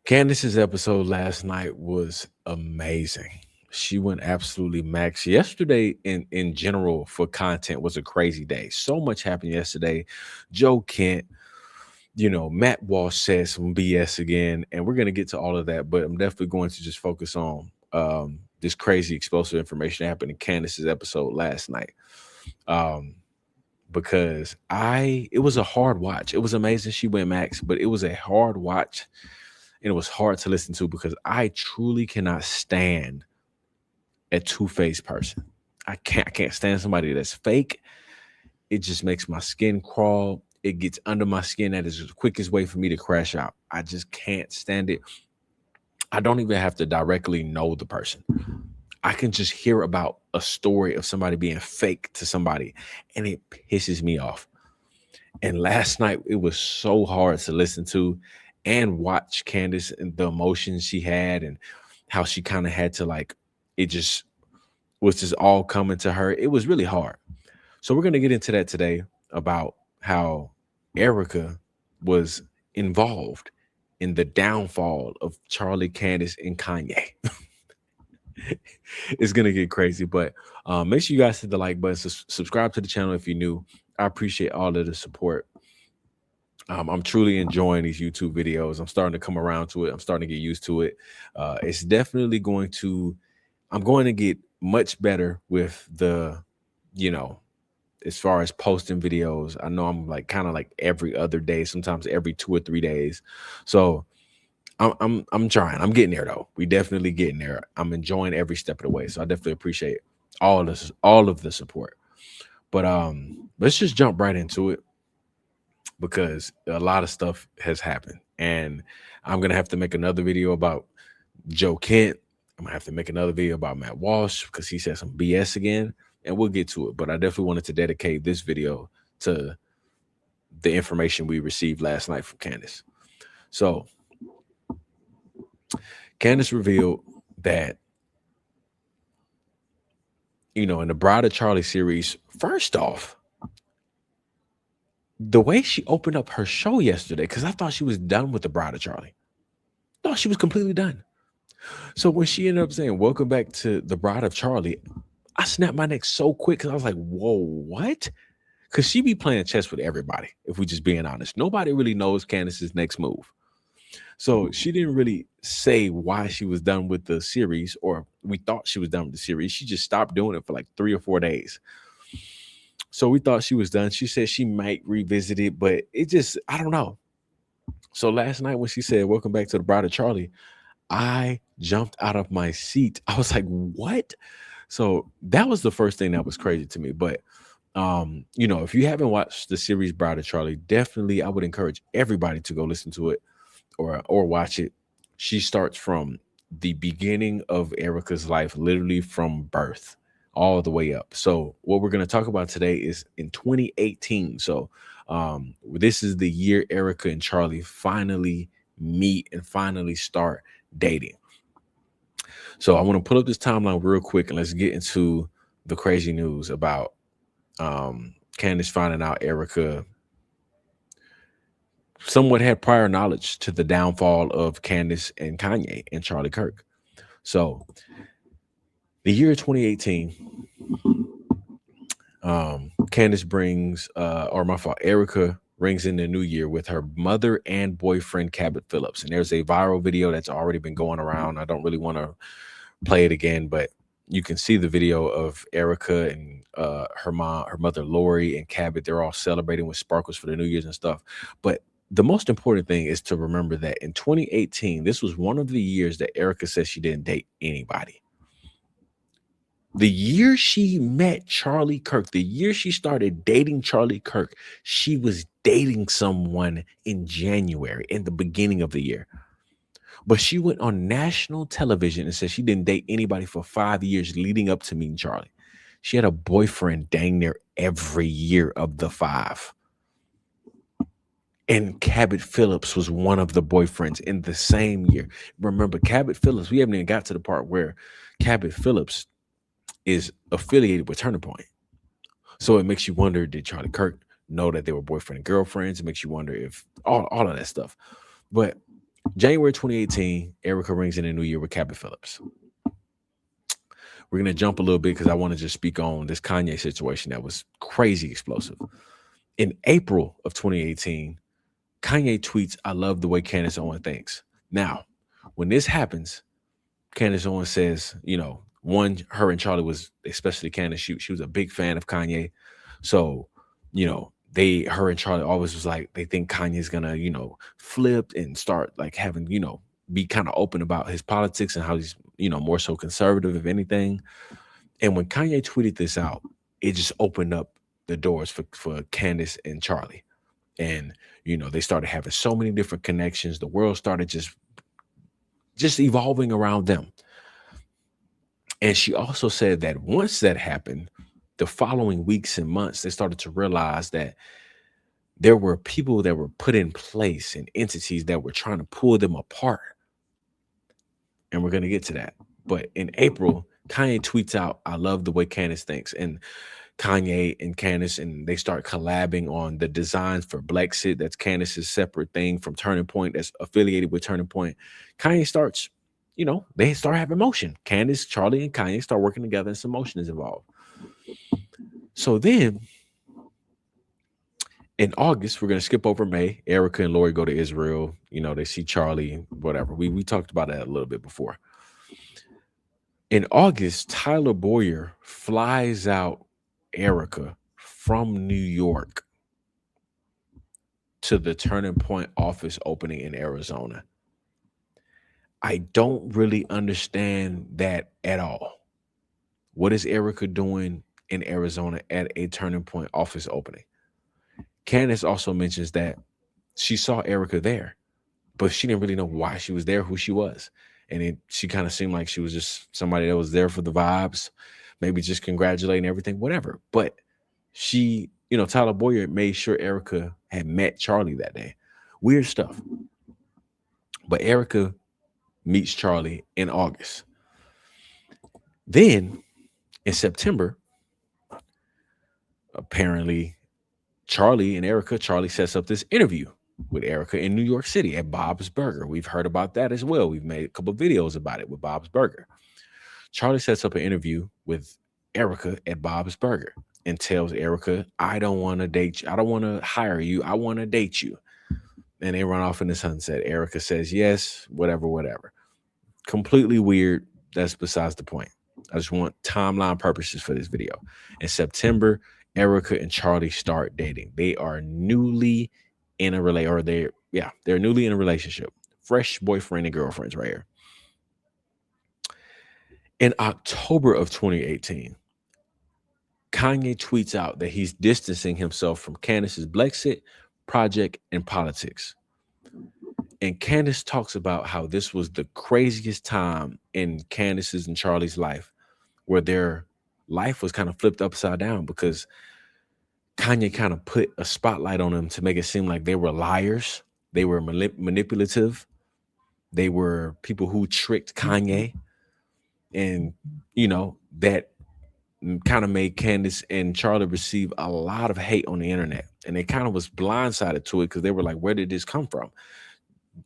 Candace's episode last night was amazing. She went absolutely max. Yesterday, in general, for content was a crazy day. So much happened yesterday. Joe Kent, Matt Walsh said some BS again, and we're gonna get to all of that. But I'm definitely going to just focus on this crazy explosive information that happened in Candace's episode last night. Um, because it was a hard watch. It was amazing. She went max, but it was a hard watch and it was hard to listen to because I truly cannot stand a two-faced person. I can't stand somebody that's fake. It just makes my skin crawl. It gets under my skin. That is the quickest way for me to crash out. I just can't stand it. I don't even have to directly know the person. I can just hear about a story of somebody being fake to somebody, and it pisses me off. And last night it was so hard to listen to and watch Candace and the emotions she had and how she kind of had to it just was just all coming to her. It was really hard. So we're gonna get into that today about how ERIKA was involved in the downfall of Charlie, Candace, and Kanye. It's gonna get crazy, but make sure you guys hit the like button, subscribe to the channel if you're new. I appreciate all of the support. I'm truly enjoying these YouTube videos. I'm starting to come around to it. I'm starting to get used to it. It's definitely I'm going to get much better with you know, as far as posting videos. I know I'm kind of like every other day, sometimes every 2 or 3 days. So I'm trying. I'm getting there though. We definitely getting there. I'm enjoying every step of the way. So I definitely appreciate all of the support. But let's just jump right into it because a lot of stuff has happened. And I'm gonna have to make another video about Joe Kent. I'm gonna have to make another video about Matt Walsh because he said some BS again, and we'll get to it. But I definitely wanted to dedicate this video to the information we received last night from Candace. So Candace revealed that, in the Bride of Charlie series, first off, the way she opened up her show yesterday, because I thought she was done with the Bride of Charlie. I thought she was completely done. So when she ended up saying, "Welcome back to the Bride of Charlie," I snapped my neck so quick because I was like, whoa, what? Because she be playing chess with everybody, if we just being honest. Nobody really knows Candace's next move. So she didn't really say why she was done with the series, or we thought she was done with the series. She just stopped doing it for like 3 or 4 days. So we thought she was done. She said she might revisit it, but I don't know. So last night when she said, "Welcome back to the Bride of Charlie," I jumped out of my seat. I was like, what? So that was the first thing that was crazy to me. But if you haven't watched the series Bride of Charlie, definitely I would encourage everybody to go listen to it or watch it. She starts from the beginning of ERIKA's life, literally from birth all the way up. So what we're going to talk about today is in 2018. So this is the year ERIKA and Charlie finally meet and finally start dating. So I want to pull up this timeline real quick and let's get into the crazy news about Candace finding out ERIKA somewhat had prior knowledge to the downfall of Candace and Kanye and Charlie Kirk. So the year 2018, Candace brings, or my fault, ERIKA rings in the new year with her mother and boyfriend, Cabot Phillips. And there's a viral video that's already been going around. I don't really want to play it again, but you can see the video of ERIKA and her mother, Lori, and Cabot. They're all celebrating with sparkles for the New Year's and stuff. But the most important thing is to remember that in 2018, this was one of the years that ERIKA said she didn't date anybody. The year she met Charlie Kirk, the year she started dating Charlie Kirk, she was dating someone in January, in the beginning of the year. But she went on national television and said she didn't date anybody for 5 years leading up to meeting Charlie. She had a boyfriend dang near every year of the 5. And Cabot Phillips was one of the boyfriends in the same year. Remember, Cabot Phillips, we haven't even got to the part where Cabot Phillips is affiliated with Turning Point. So it makes you wonder, did Charlie Kirk know that they were boyfriend and girlfriends? It makes you wonder if all of that stuff. But January 2018, ERIKA rings in the new year with Cabot Phillips. We're gonna jump a little bit because I want to just speak on this Kanye situation that was crazy explosive. In April of 2018, Kanye tweets, "I love the way Candace Owens thinks." Now, when this happens, Candace Owens says, her and Charlie was, especially Candace, she was a big fan of Kanye. So, her and Charlie always was like, they think Kanye's gonna, flip and start like having, be kind of open about his politics and how he's, more so conservative, if anything. And when Kanye tweeted this out, it just opened up the doors for Candace and Charlie. And, they started having so many different connections. The world started just evolving around them. And she also said that once that happened, the following weeks and months, they started to realize that there were people that were put in place and entities that were trying to pull them apart. And we're going to get to that. But in April, Kanye tweets out, "I love the way Candace thinks." And Kanye and Candace, and they start collabing on the designs for Blexit. That's Candace's separate thing from Turning Point, that's affiliated with Turning Point. Kanye starts, they start having motion. Candace, Charlie, and Kanye start working together, and some motion is involved. So then in August, we're going to skip over May. ERIKA and Lori go to Israel. They see Charlie, whatever. We talked about that a little bit before. In August, Tyler Boyer flies out ERIKA from New York to the Turning Point office opening in Arizona. I don't really understand that at all. What is ERIKA doing in Arizona at a Turning Point office opening? Candace also mentions that she saw ERIKA there, but she didn't really know why she was there, who she was. And she kind of seemed like she was just somebody that was there for the vibes, maybe just congratulating everything, whatever. But she, Tyler Boyer made sure ERIKA had met Charlie that day. Weird stuff. But ERIKA meets Charlie in August. Then in September, apparently Charlie sets up this interview with ERIKA in New York City at Bob's Burger. We've heard about that as well. We've made a couple of videos about it with Bob's Burger. Charlie sets up an interview with ERIKA at Bob's Burger and tells ERIKA, "I don't want to date you. I don't want to hire you. I want to date you." And they run off in the sunset. ERIKA says yes, whatever. Completely weird. That's besides the point. I just want timeline purposes for this video. In September, ERIKA and Charlie start dating. They are newly in a they're newly in a relationship. Fresh boyfriend and girlfriends right here. In October of 2018, Kanye tweets out that he's distancing himself from Candace's Blexit project and politics. And Candace talks about how this was the craziest time in Candace's and Charlie's life, where their life was kind of flipped upside down because Kanye kind of put a spotlight on them to make it seem like they were liars. They were manipulative. They were people who tricked Kanye. And, that kind of made Candace and Charlie receive a lot of hate on the internet. And they kind of was blindsided to it because they were like, where did this come from?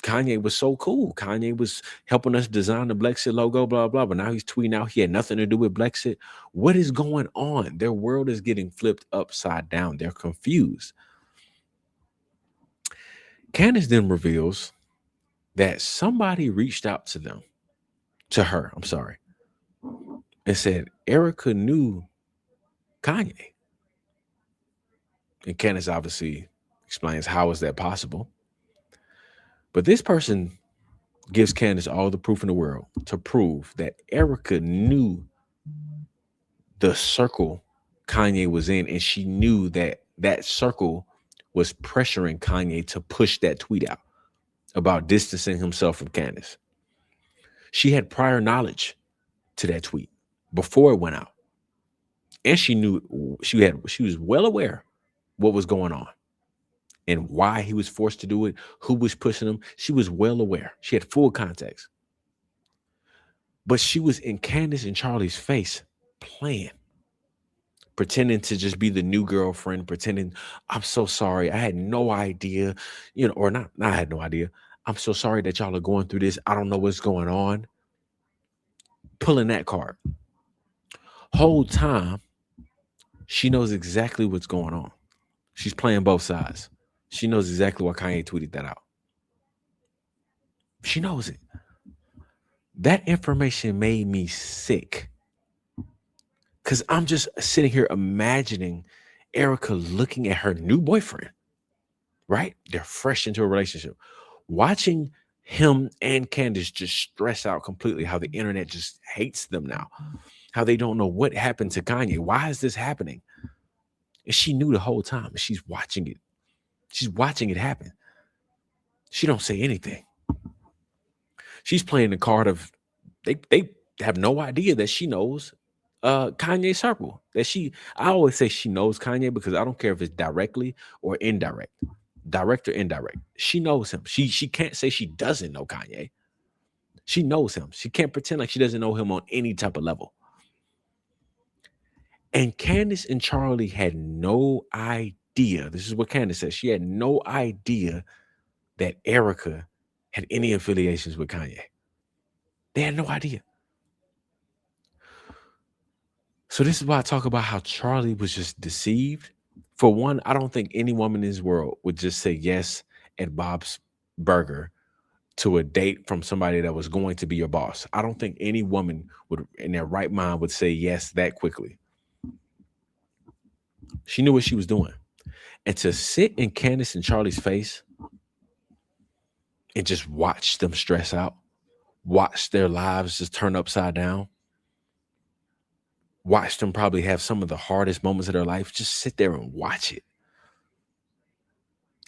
Kanye was so cool. Kanye was helping us design the Blexit logo, blah, blah. But now he's tweeting out he had nothing to do with Blexit. What is going on? Their world is getting flipped upside down. They're confused. Candace then reveals that somebody reached out to her, and said ERIKA knew Kanye. And Candace obviously explains, how is that possible? But this person gives Candace all the proof in the world to prove that ERIKA knew the circle Kanye was in, and she knew that circle was pressuring Kanye to push that tweet out about distancing himself from Candace. She had prior knowledge to that tweet before it went out. And she knew she was well aware what was going on and why he was forced to do it, who was pushing him. She was well aware. She had full context. But she was in Candace and Charlie's face playing, pretending to just be the new girlfriend, pretending, I'm so sorry. I had no idea, or not I had no idea. I'm so sorry that y'all are going through this. I don't know what's going on. Pulling that card. Whole time, she knows exactly what's going on. She's playing both sides. She knows exactly why Kanye tweeted that out. She knows it. That information made me sick. Because I'm just sitting here imagining ERIKA looking at her new boyfriend, right? They're fresh into a relationship. Watching him and Candace just stress out completely, how the internet just hates them now, how they don't know what happened to Kanye. Why is this happening? And she knew the whole time. And she's watching it. She's watching it happen. She don't say anything. She's playing the card of they have no idea that she knows Kanye's circle. I always say she knows Kanye because I don't care if it's directly or indirect. Direct or indirect. She knows him. She can't say she doesn't know Kanye. She knows him. She can't pretend like she doesn't know him on any type of level. And Candace and Charlie had no idea. This is what Candace says. She had no idea that ERIKA had any affiliations with Kanye. They had no idea. So this is why I talk about how Charlie was just deceived. For one, I don't think any woman in this world would just say yes at Bob's Burger to a date from somebody that was going to be your boss. I don't think any woman would, in their right mind, would say yes that quickly. She knew what she was doing. And to sit in Candace and Charlie's face and just watch them stress out, watch their lives just turn upside down, watch them probably have some of the hardest moments of their life, just sit there and watch it.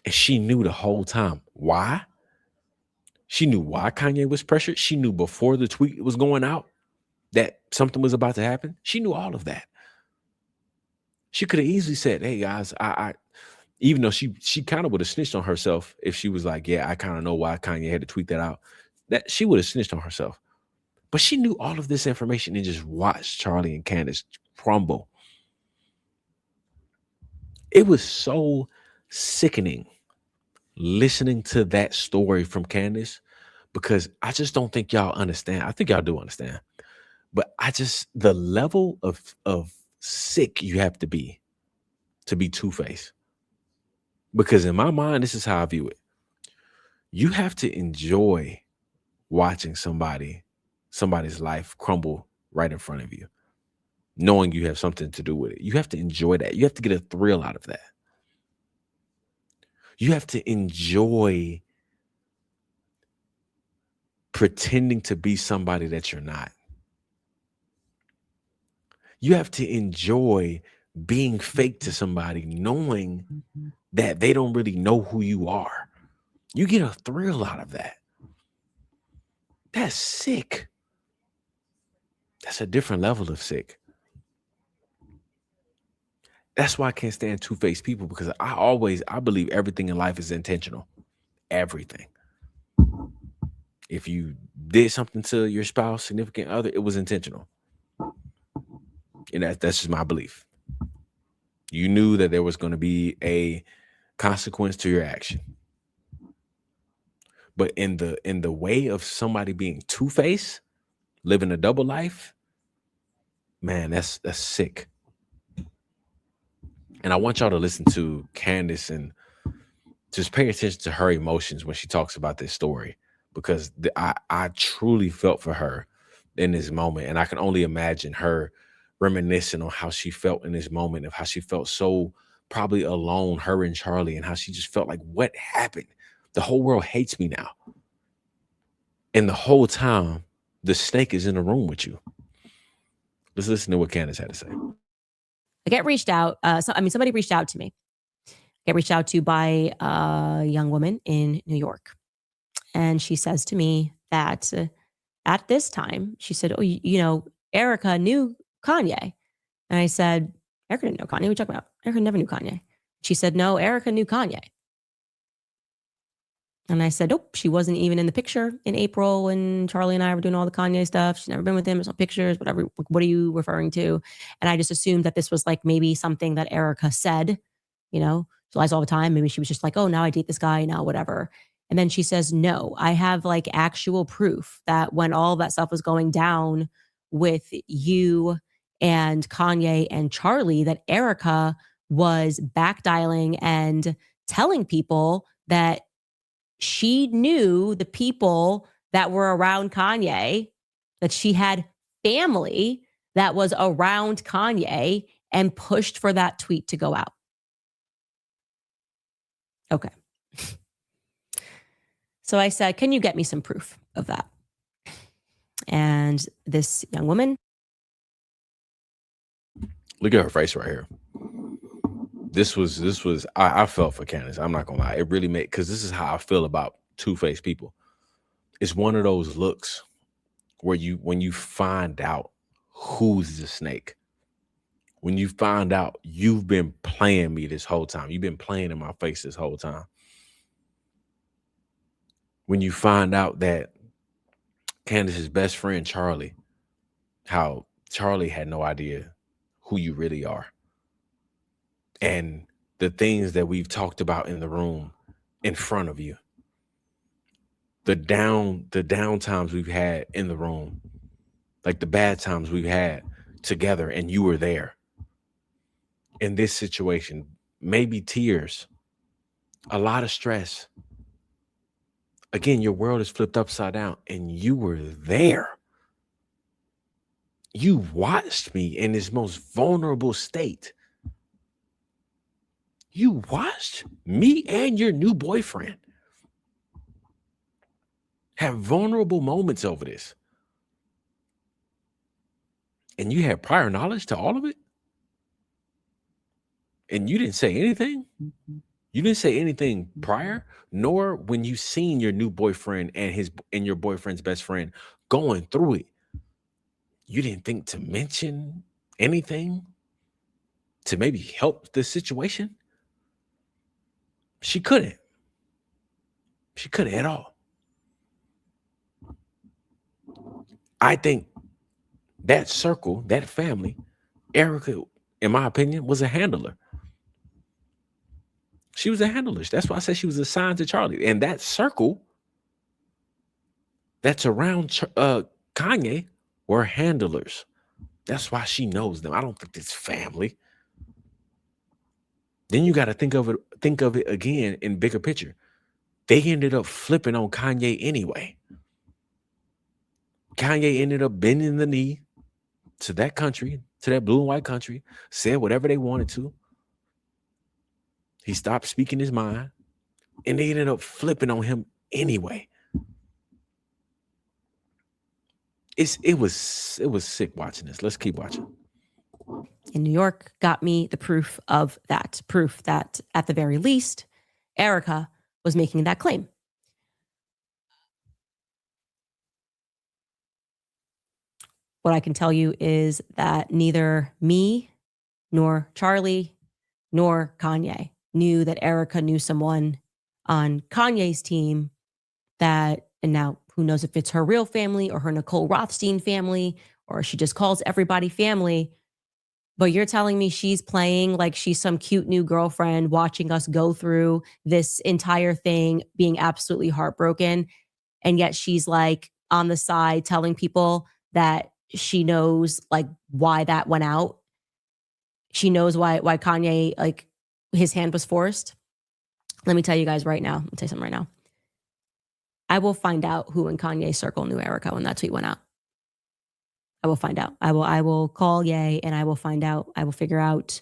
And she knew the whole time. Why? She knew why Kanye was pressured. She knew before the tweet was going out that something was about to happen. She knew all of that. She could have easily said, hey guys, I even though she kind of would have snitched on herself if she was like, yeah, I kind of know why Kanye had to tweet that out. That she would have snitched on herself. But she knew all of this information and just watched Charlie and Candace crumble. It was so sickening listening to that story from Candace because I just don't think y'all understand. I think y'all do understand. But the level of sick you have to be Two-Face. Because in my mind, this is how I view it. You have to enjoy watching somebody's life crumble right in front of you, knowing you have something to do with it. You have to enjoy that. You have to get a thrill out of that. You have to enjoy pretending to be somebody that you're not. You have to enjoy being fake to somebody, knowing that they don't really know who you are. You get a thrill out of that. That's sick. That's a different level of sick. That's why I can't stand two-faced people, because I believe everything in life is intentional. Everything. If you did something to your spouse, significant other, it was intentional. And that's just my belief. You knew that there was going to be a consequence to your action. But in the way of somebody being two-faced, living a double life, man, that's sick. And I want y'all to listen to Candace and just pay attention to her emotions when she talks about this story, because I truly felt for her in this moment. And I can only imagine her reminiscing on how she felt in this moment, of how she felt so probably alone, her and Charlie, and how she just felt like, what happened? The whole world hates me now. And the whole time, the snake is in the room with you. Let's listen to what Candace had to say. I get reached out. Somebody reached out to me. Get reached out to by a young woman in New York. And she says to me that at this time, she said, oh, ERIKA knew Kanye. And I said, ERIKA didn't know Kanye. What are you talking about? ERIKA never knew Kanye. She said, no, ERIKA knew Kanye. And I said, nope, she wasn't even in the picture in April when Charlie and I were doing all the Kanye stuff. She's never been with him. There's no pictures, whatever. What are you referring to? And I just assumed that this was like maybe something that ERIKA said, she lies all the time. Maybe she was just like, oh, now I date this guy, now whatever. And then she says, no, I have like actual proof that when all that stuff was going down with you and Kanye and Charlie, that ERIKA was backdialing and telling people that she knew the people that were around Kanye, that she had family that was around Kanye, and pushed for that tweet to go out. Okay. So I said, can you get me some proof of that? And this young woman. Look at her face right here. This was I felt for Candace. I'm not gonna lie. It really made, because this is how I feel about two-faced people. It's one of those looks where when you find out who's the snake, when you find out you've been playing me this whole time, you've been playing in my face this whole time. When you find out that Candace's best friend, Charlie, how Charlie had no idea who you really are. And the things that we've talked about in the room in front of you, the down times we've had in the room, like the bad times we've had together, and you were there in this situation, maybe tears, a lot of stress. Again, your world is flipped upside down, and you were there. You watched me in this most vulnerable state. You watched me and your new boyfriend have vulnerable moments over this. And you had prior knowledge to all of it? And you didn't say anything? You didn't say anything prior, nor when you seen your new boyfriend and your boyfriend's best friend going through it. You didn't think to mention anything to maybe help the situation? She couldn't. She couldn't at all. I think that circle, that family, ERIKA, in my opinion, was a handler. She was a handler. That's why I said she was assigned to Charlie. And that circle that's around Kanye were handlers. That's why she knows them. I don't think it's family. Then you got to think of it again in bigger picture. They ended up flipping on Kanye anyway. Kanye ended up bending the knee to that country, to that blue and white country, said whatever they wanted to. He stopped speaking his mind, and they ended up flipping on him anyway. It was sick watching this. Let's keep watching. In New York got me the proof of that. Proof that at the very least, ERIKA was making that claim. What I can tell you is that neither me nor Charlie nor Kanye knew that ERIKA knew someone on Kanye's team that, and now who knows if it's her real family or her Nicole Rothstein family, or she just calls everybody family. But you're telling me she's playing like she's some cute new girlfriend watching us go through this entire thing, being absolutely heartbroken. And yet she's like on the side telling people that she knows like why that went out. She knows why Kanye, like his hand was forced. Let me tell you guys right now. I'll tell you something right now. I will find out who in Kanye's circle knew ERIKA when that tweet went out. I will find out. I will call Ye and I will find out. I will figure out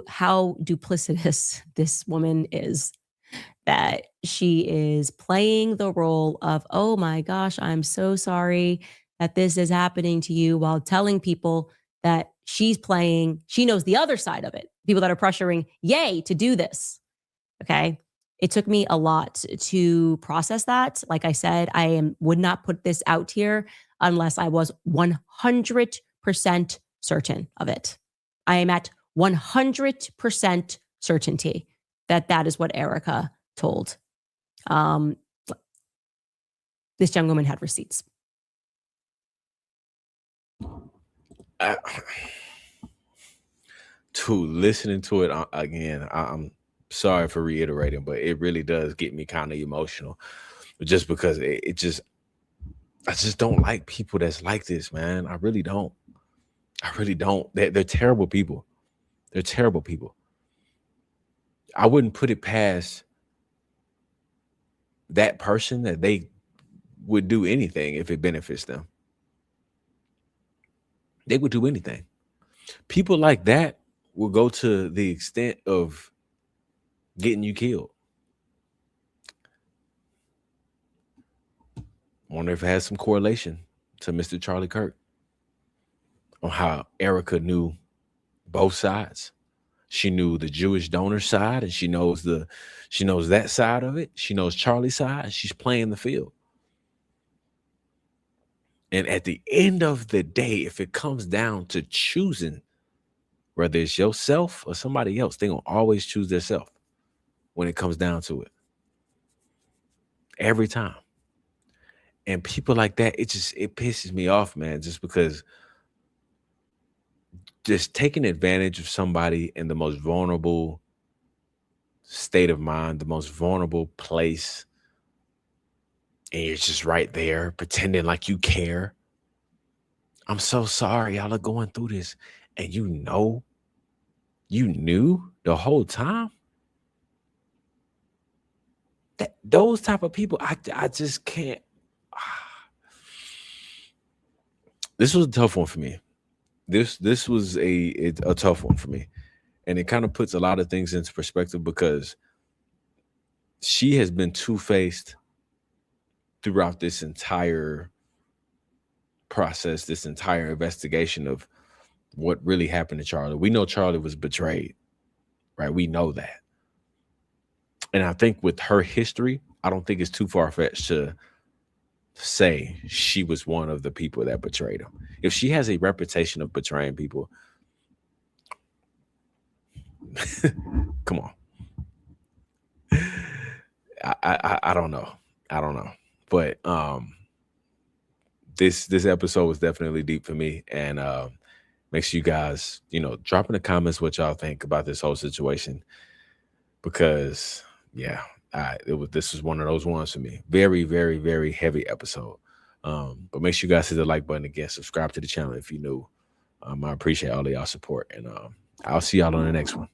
how duplicitous this woman is, that she is playing the role of, oh my gosh, I'm so sorry that this is happening to you, while telling people that she knows the other side of it. People that are pressuring Ye to do this. Okay. It took me a lot to process that. Like I said, would not put this out here unless I was 100% certain of it. I am at 100% certainty that is what ERIKA told. This young woman had receipts. To listening to it again, Sorry for reiterating, but it really does get me kind of emotional. Just because I just don't like people that's like this, man. I really don't. I really don't. They're terrible people. They're terrible people. I wouldn't put it past that person that they would do anything if it benefits them. They would do anything. People like that will go to the extent of getting you killed. Wonder if it has some correlation to Mr. Charlie Kirk on how ERIKA knew both sides. She knew the Jewish donor side, and she knows that side of it. She knows Charlie's side, and she's playing the field. And at the end of the day, if it comes down to choosing whether it's yourself or somebody else, they're gonna always choose themselves when it comes down to it. Every time. And people like that, it pisses me off, man, just because just taking advantage of somebody in the most vulnerable state of mind, the most vulnerable place, and you're just right there pretending like you care. I'm so sorry y'all are going through this, and you knew the whole time. That those type of people, I just can't. This was a tough one for me. This was a tough one for me, and it kind of puts a lot of things into perspective because she has been two-faced throughout this entire process, this entire investigation of what really happened to Charlie. We know Charlie was betrayed, right? We know that. And I think with her history, I don't think it's too far-fetched to say she was one of the people that betrayed him. If she has a reputation of betraying people, come on. I don't know. I don't know. But this episode was definitely deep for me. And make sure you guys, drop in the comments what y'all think about this whole situation. Because yeah, this was one of those ones for me. Very, very, very heavy episode. But make sure you guys hit the like button again. Subscribe to the channel if you're new. I appreciate all of y'all support. And I'll see y'all on the next one.